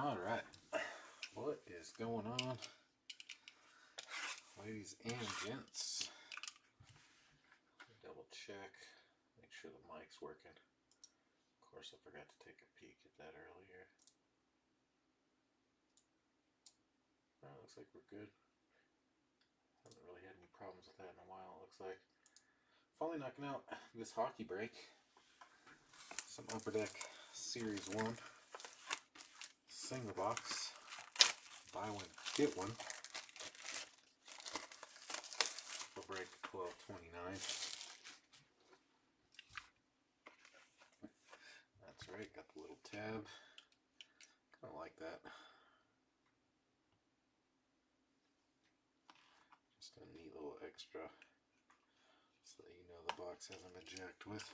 Alright, what is going on, ladies and gents? Double check, make sure the mic's working. Of course, I forgot to take a peek at that earlier. Looks like we're good. Haven't really had any problems with that in a while, it looks like. Finally knocking out this hockey break. Some Upper Deck Series 1 single box. Buy one, get one. For break 12/29. That's right, got the little tab. Kind of like that. Just a neat little extra so that you know the box hasn't been jacked with.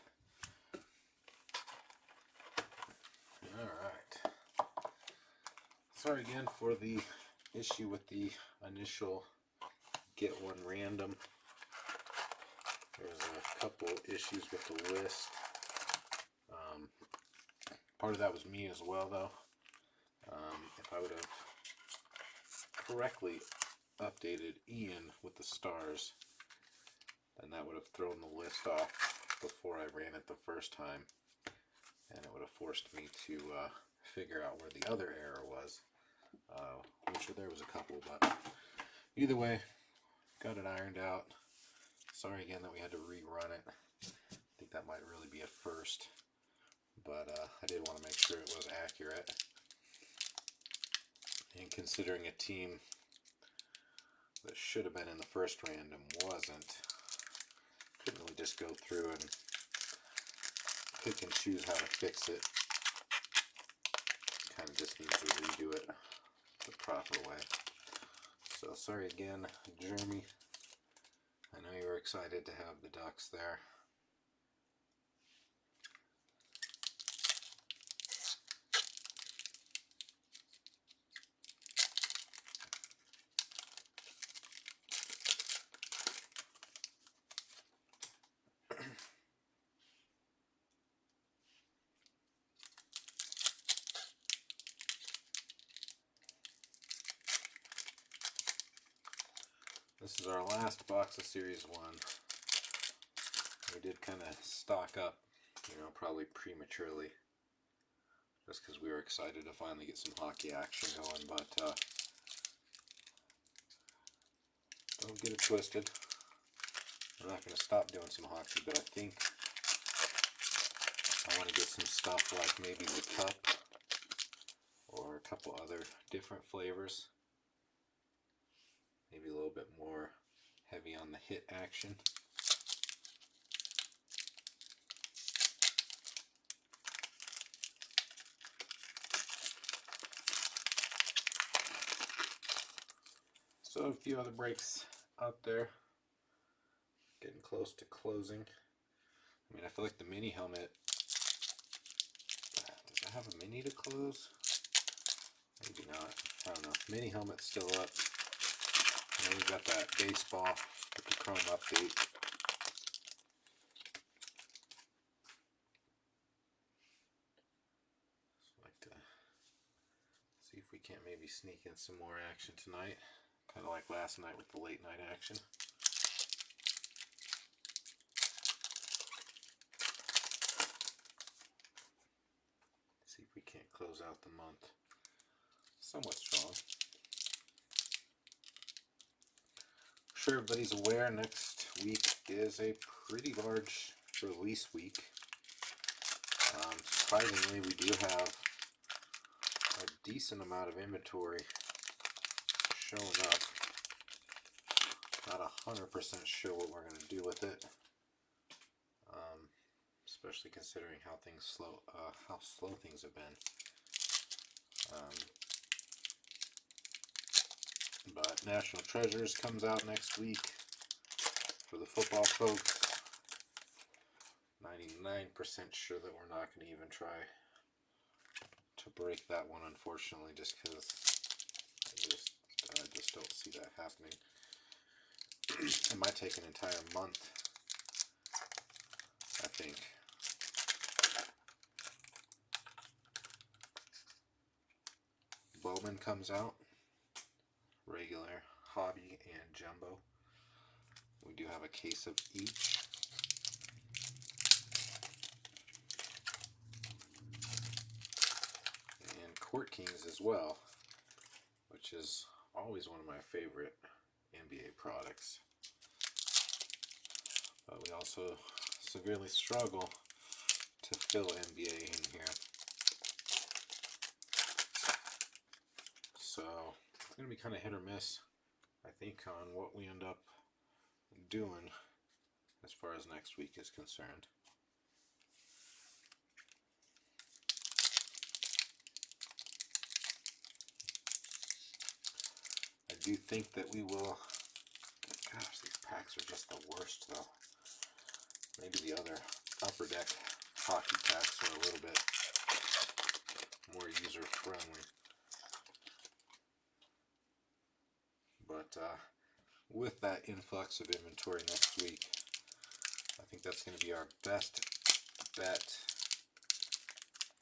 Alright. Sorry again for the issue with the initial get one random. There's a couple issues with the list. Part of that was me as well, though. If I would have correctly updated Ian with the stars, then that would have thrown the list off before I ran it the first time, and it would have forced me to figure out where the other error was, which there was a couple, but either way, got it ironed out. Sorry again that we had to rerun it. I think that might really be a first, but I did want to make sure it was accurate. And considering a team that should have been in the first random wasn't, couldn't really just go through and pick and choose how to fix it. Kind of just need to redo it the proper way. So sorry again, Jeremy. I know you were excited to have the Ducks there. This is our last box of Series 1. We did kind of stock up, probably prematurely, just because we were excited to finally get some hockey action going, but don't get it twisted. I'm not going to stop doing some hockey, but I think I want to get some stuff like maybe the cup or a couple other different flavors. Maybe a little bit more heavy on the hit action. So a few other breaks out there. Getting close to closing. I mean, I feel like the mini helmet, does it have a mini to close? Maybe not. I don't know. Mini helmet's still up. And then we've got that baseball with the chrome update. Just like to see if we can't maybe sneak in some more action tonight. Kind of like last night with the late night action. See if we can't close out the month somewhat strong. I'm sure everybody's aware next week is a pretty large release week. Surprisingly, we do have a decent amount of inventory showing up. Not 100% sure what we're going to do with it, especially considering how slow things have been. But National Treasures comes out next week for the football folks. 99% sure that we're not going to even try to break that one, unfortunately, just because I just don't see that happening. It might take an entire month, I think. Sportsman comes out, regular, hobby, and jumbo. We do have a case of each. And Court Kings as well, which is always one of my favorite NBA products. But we also severely struggle to fill NBA in here. So it's going to be kind of hit or miss, I think, on what we end up doing as far as next week is concerned. I do think that we will. Gosh, these packs are just the worst, though. Maybe the other Upper Deck hockey packs are a little bit more user friendly. But with that influx of inventory next week, I think that's going to be our best bet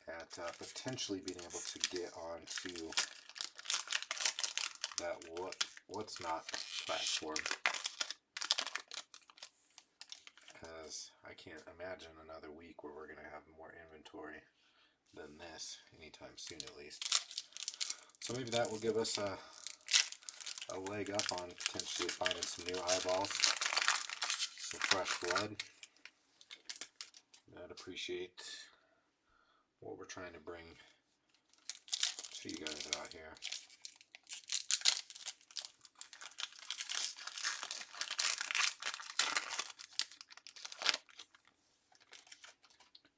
at potentially being able to get onto that what's not platform, because I can't imagine another week where we're going to have more inventory than this anytime soon, at least. So maybe that will give us a leg up on potentially finding some new eyeballs, some fresh blood. I'd appreciate what we're trying to bring to you guys out here.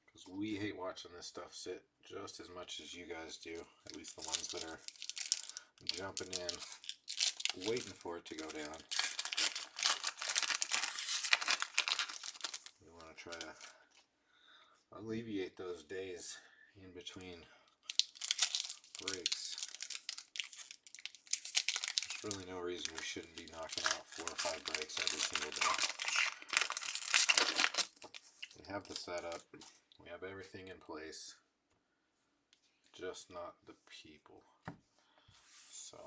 Because we hate watching this stuff sit just as much as you guys do, at least the ones that are jumping in, waiting for it to go down. We want to try to alleviate those days in between breaks. There's really no reason we shouldn't be knocking out 4 or 5 breaks every single day. We have the setup, we have everything in place, just not the people. So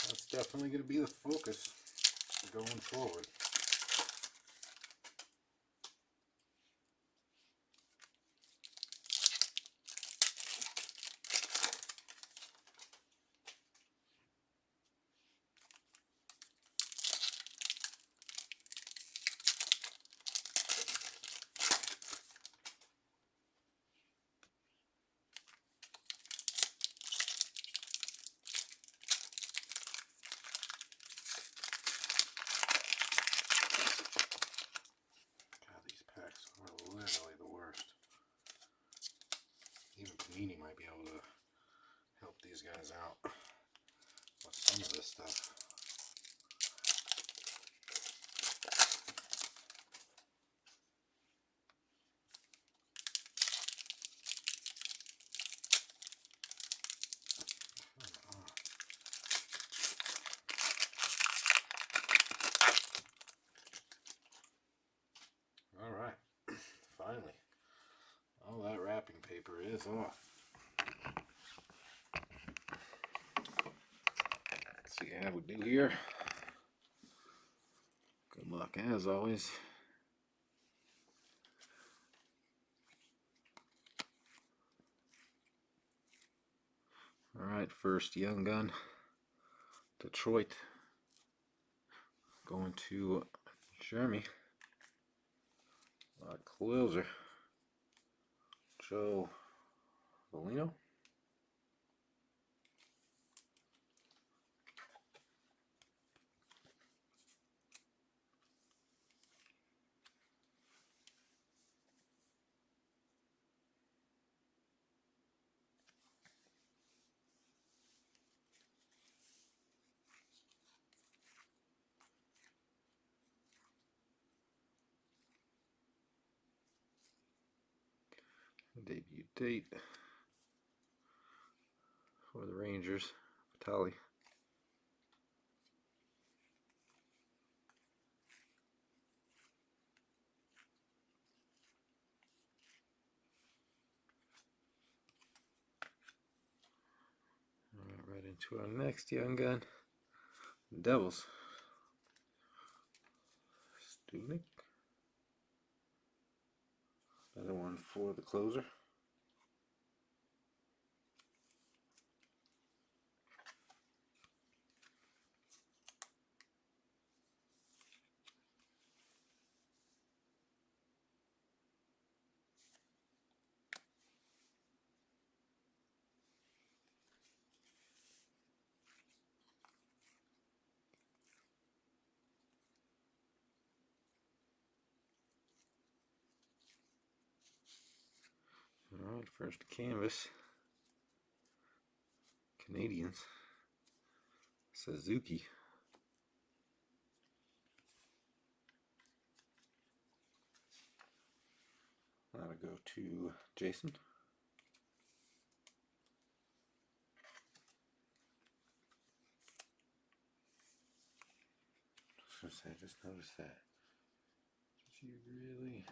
that's definitely going to be the focus going forward. Literally the worst. Even Panini might be able to help these guys out with some of this stuff. Alright, finally. All that wrapping paper is off. Let's see how we do here. Good luck as always. Alright, first Young Gun, Detroit, going to Jeremy. Closer, Joe Valino. Debut date for the Rangers, Vitali. To our next young gun, Devils. Studnik. Another one for the closer. Alright, first canvas. Canadians. Suzuki. That'll go to Jason. I just noticed that. Did you really?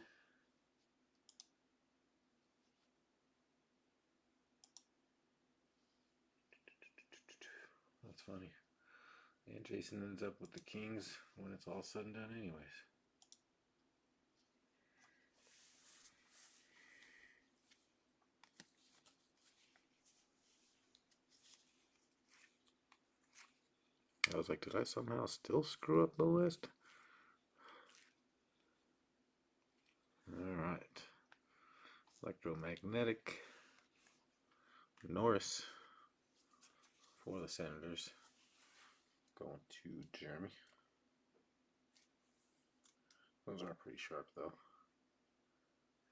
That's funny. And Jason ends up with the Kings when it's all said and done anyways. I was like, did I somehow still screw up the list? Alright. Electromagnetic. Norris for the Senators. Going to Jeremy. Those are pretty sharp though. I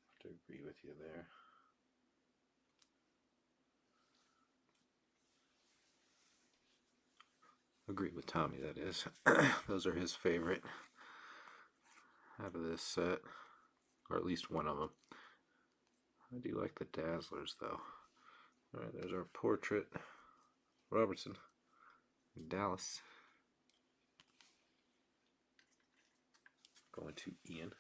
have to agree with you there. Agree with Tommy, that is. Those are his favorite out of this set, or at least one of them. I do like the Dazzlers though. Alright, there's our portrait. Robertson, Dallas. Going to Ian.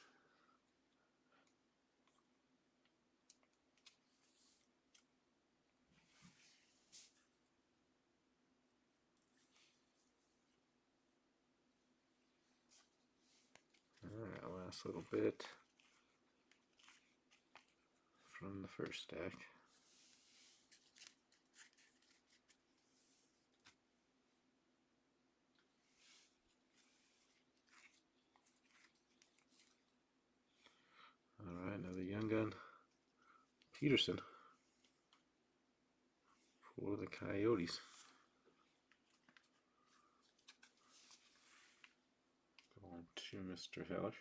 Alright, last little bit from the first stack. Alright, another young gun. Peterson for the Coyotes. Going to Mr. Heller.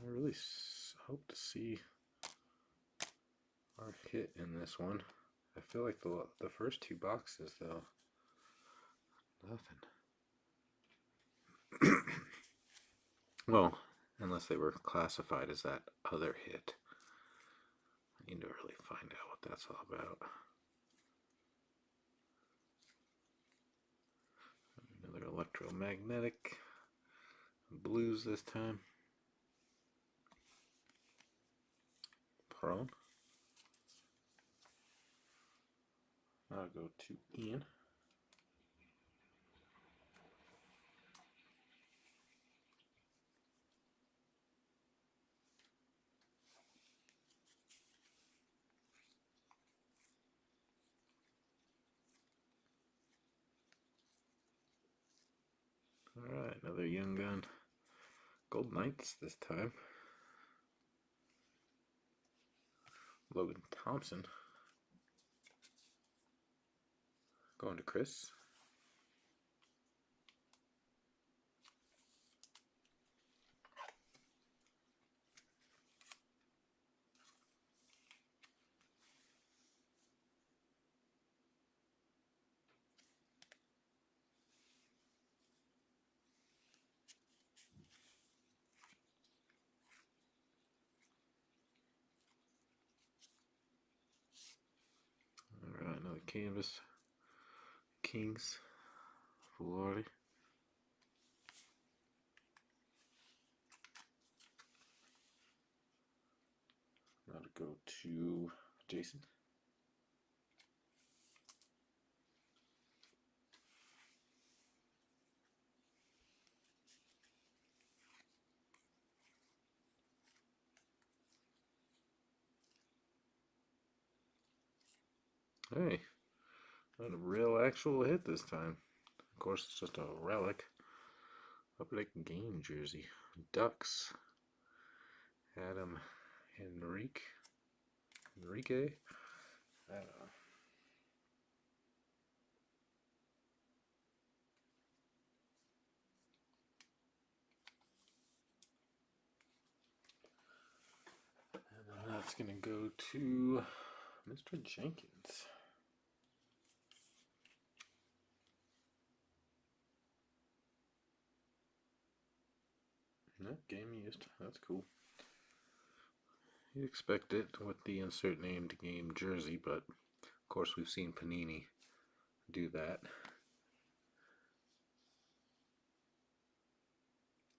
I really hope to see our hit in this one. I feel like the first two boxes though, nothing. Well, unless they were classified as that other hit. I need to really find out what that's all about. Another electromagnetic. Blues this time. Prone. I'll go to Ian. Alright, another young gun. Gold Knights this time. Logan Thompson. Going to Chris. Alright, another canvas. Kings, Florida. Now to go to Jason. Hey, not a real actual hit this time. Of course, it's just a relic. Public game jersey. Ducks. Adam Enrique. I don't know. And then that's going to go to Mr. Jenkins. That game used. That's cool. You'd expect it with the insert named game jersey, but of course we've seen Panini do that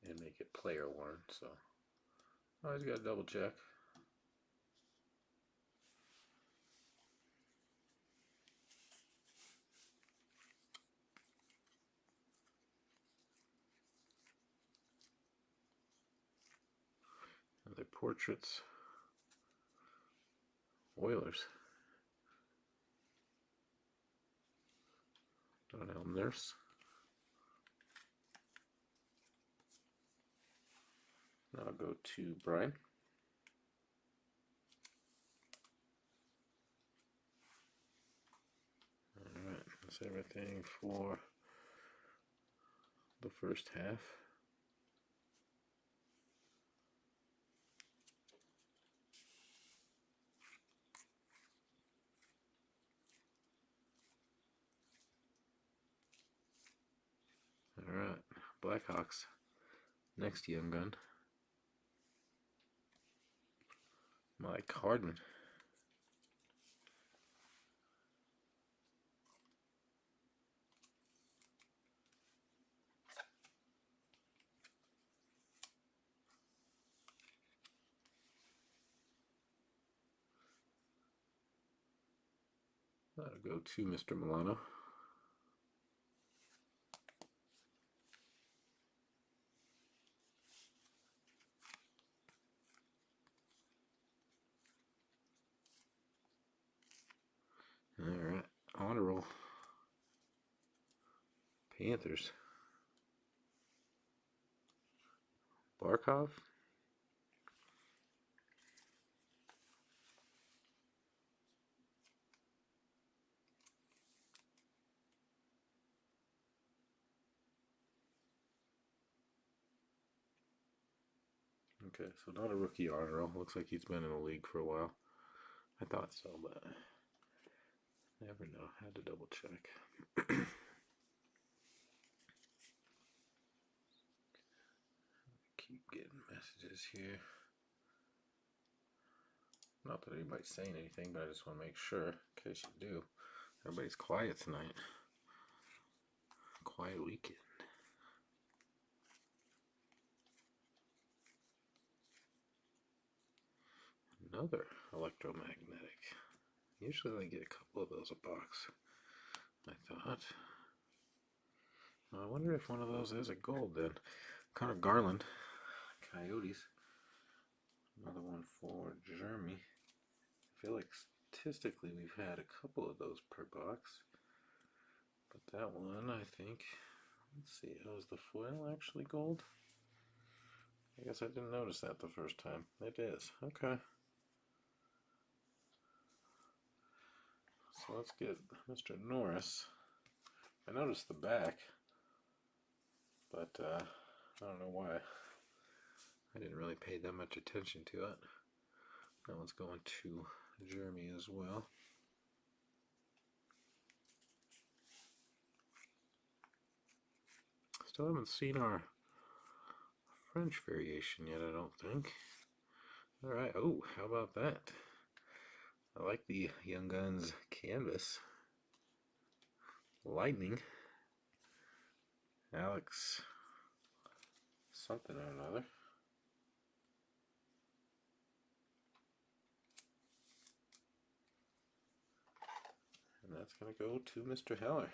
and make it player worn, so always got to double check. Other portraits. Oilers. Donnell Nurse. Now I'll go to Brian. Alright, that's everything for the first half. Alright, Blackhawks. Next young gun. Mike Harden. That'll go to Mr. Milano. Alright, honor roll. Panthers. Barkov. Okay, so not a rookie honor roll. Looks like he's been in the league for a while. I thought so, but never know. Had to double check. Keep getting messages here. Not that anybody's saying anything, but I just want to make sure, in case you do. Everybody's quiet tonight. Quiet weekend. Another electromagnetic. Usually I get a couple of those a box, I thought. I wonder if one of those is a gold then. Connor Garland. Coyotes. Another one for Jeremy. I feel like statistically we've had a couple of those per box. But that one, I think, let's see, oh, is the foil actually gold? I guess I didn't notice that the first time. It is. Okay. So let's get Mr. Norris. I noticed the back, but I don't know why. I didn't really pay that much attention to it. That one's going to Jeremy as well. Still haven't seen our French variation yet, I don't think. Alright, oh, how about that? I like the Young Guns canvas. Lightning. Alex something or another. And that's going to go to Mr. Heller.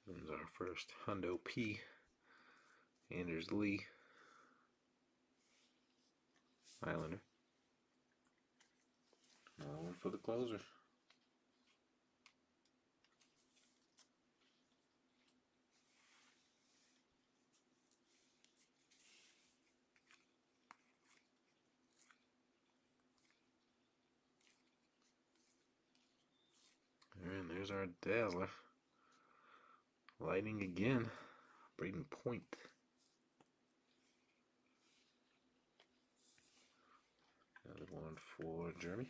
This is our first Hundo P. Anders Lee. Islander. Another one for the closer. And there's our Dazzler. Lightning again. Braden Point. Another one for Jeremy.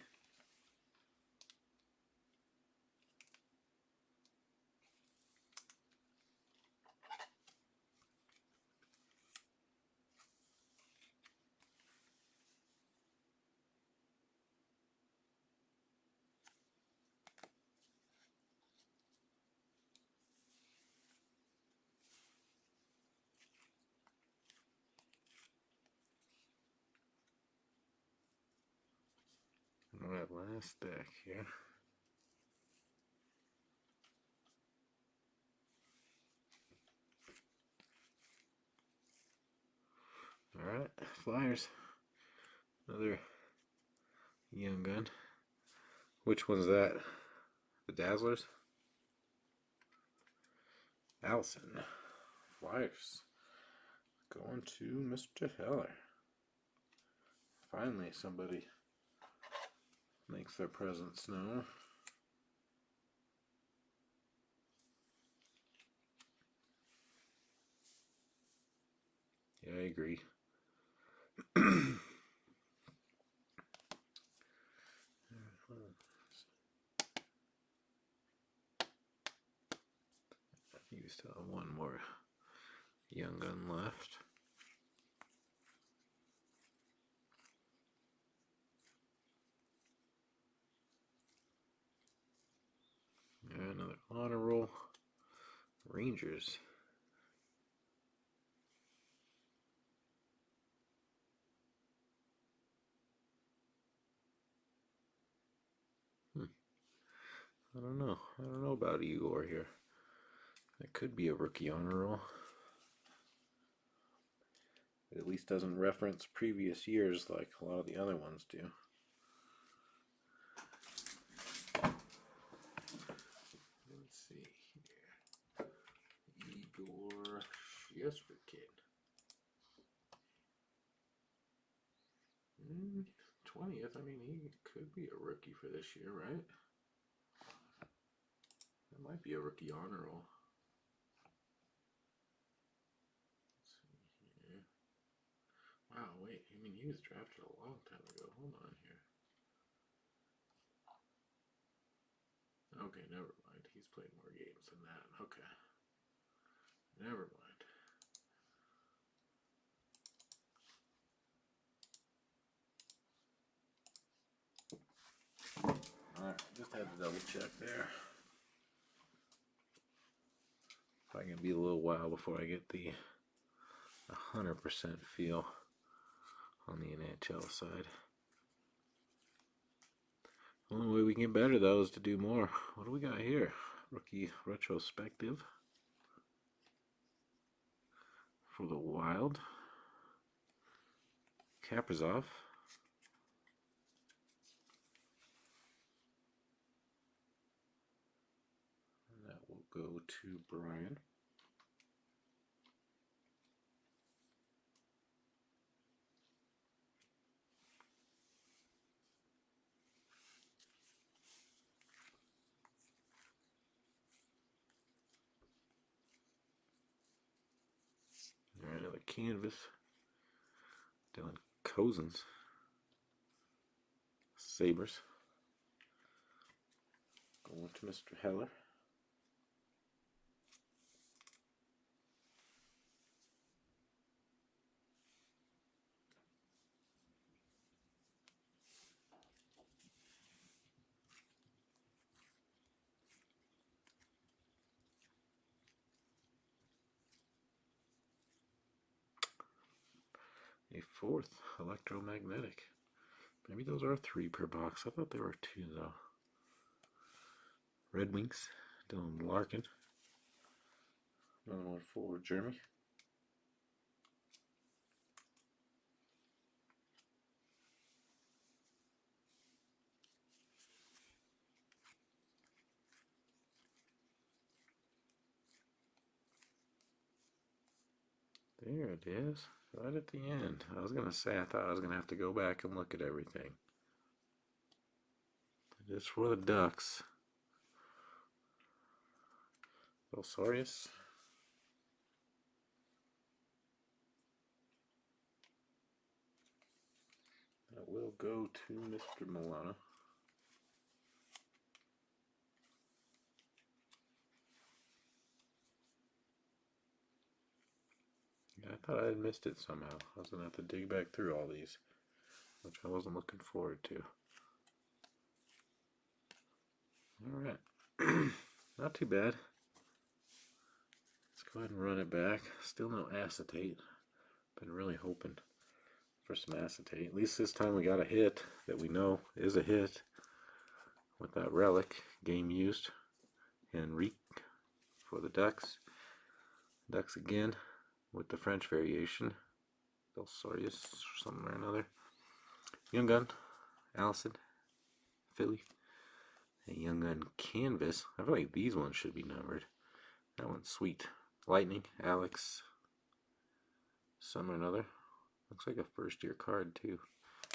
Alright, last deck here. Alright, Flyers. Another young gun. Which one's that? The Dazzlers? Allison. Flyers. Going to Mr. Heller. Finally somebody makes their presence known. Yeah, I agree. You still have one more young gun left. And another honor roll. Rangers. I don't know. I don't know about Igor here. That could be a rookie honor roll. It at least doesn't reference previous years like a lot of the other ones do. Let's see here. Igor Shesterkin. 20th. I mean, he could be a rookie for this year, right? That might be a rookie honor roll. Let's see here. Wow, wait. I mean, he was drafted a long time ago. Hold on here. Okay, never mind. He's played more games than that. Okay. Never mind. Alright, just had to double check there. Probably gonna be a little while before I get the 100% feel on the NHL side. The only way we can get better though is to do more. What do we got here? Rookie retrospective for the Wild. Kaprizov. And that will go to Brian. Alright, another canvas. Dylan Cousins. Sabres. Going to Mr. Heller. A fourth electromagnetic. Maybe those are 3 per box. I thought there were 2 though. Red Wings, Dylan Larkin. Another one for Jeremy. There it is, right at the end. I was gonna say I thought I was gonna have to go back and look at everything. It is for the Ducks. Belsaurius. That will go to Mr. Milano. I thought I had missed it somehow. I was going to have to dig back through all these, which I wasn't looking forward to. Alright. Not too bad. Let's go ahead and run it back. Still no acetate. Been really hoping for some acetate. At least this time we got a hit that we know is a hit with that relic. Game used. Henrique for the Ducks. Ducks again with the French variation. Belsaurius or something or another. Young Gun. Allison. Philly. A Young Gun canvas. I feel like these ones should be numbered. That one's sweet. Lightning. Alex. Some or another. Looks like a first year card too.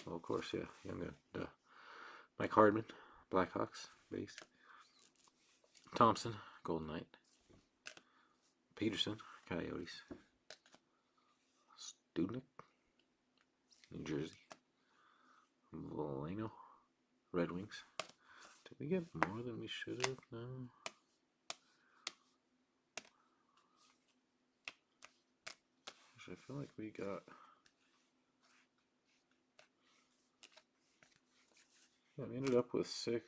Well, of course, yeah. Young Gun. Duh. Mike Hardman. Blackhawks. Base. Thompson. Golden Knight. Peterson. Coyotes. Studnick. New Jersey. Volano. Red Wings. Did we get more than we should have? No. I feel like we got... Yeah, we ended up with 6.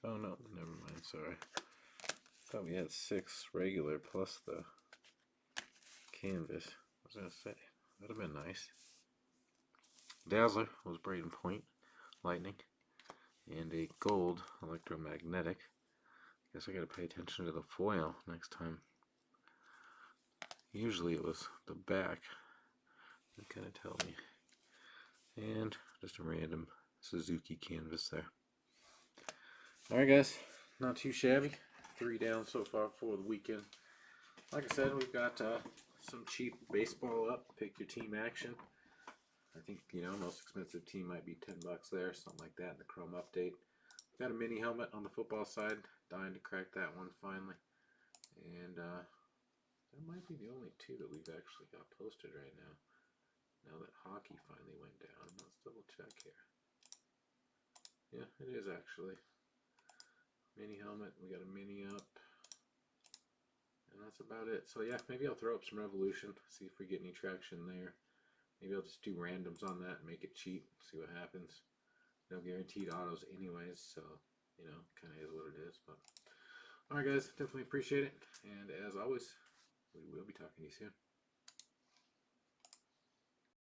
Oh no, never mind, sorry. I thought we had 6 regular plus the canvas. I was going to say, that would have been nice. Dazzler was Braden Point. Lightning. And a gold electromagnetic. Guess I gotta pay attention to the foil next time. Usually it was the back that kind of tell me. And just a random Suzuki canvas there. Alright guys, not too shabby. 3 down so far for the weekend. Like I said, we've got some cheap baseball up. Pick your team action. I think, you know, most expensive team might be $10 there, something like that in the Chrome update. Got a mini helmet on the football side. Dying to crack that one finally. And that might be the only 2 that we've actually got posted right now. Now that hockey finally went down. Let's double check here. Yeah, it is actually. Mini helmet. We got a mini up. And that's about it. So yeah, maybe I'll throw up some Revolution. See if we get any traction there. Maybe I'll just do randoms on that and make it cheap, see what happens. No guaranteed autos anyways, so, you know, kind of is what it is. But alright guys, definitely appreciate it. And as always, we will be talking to you soon.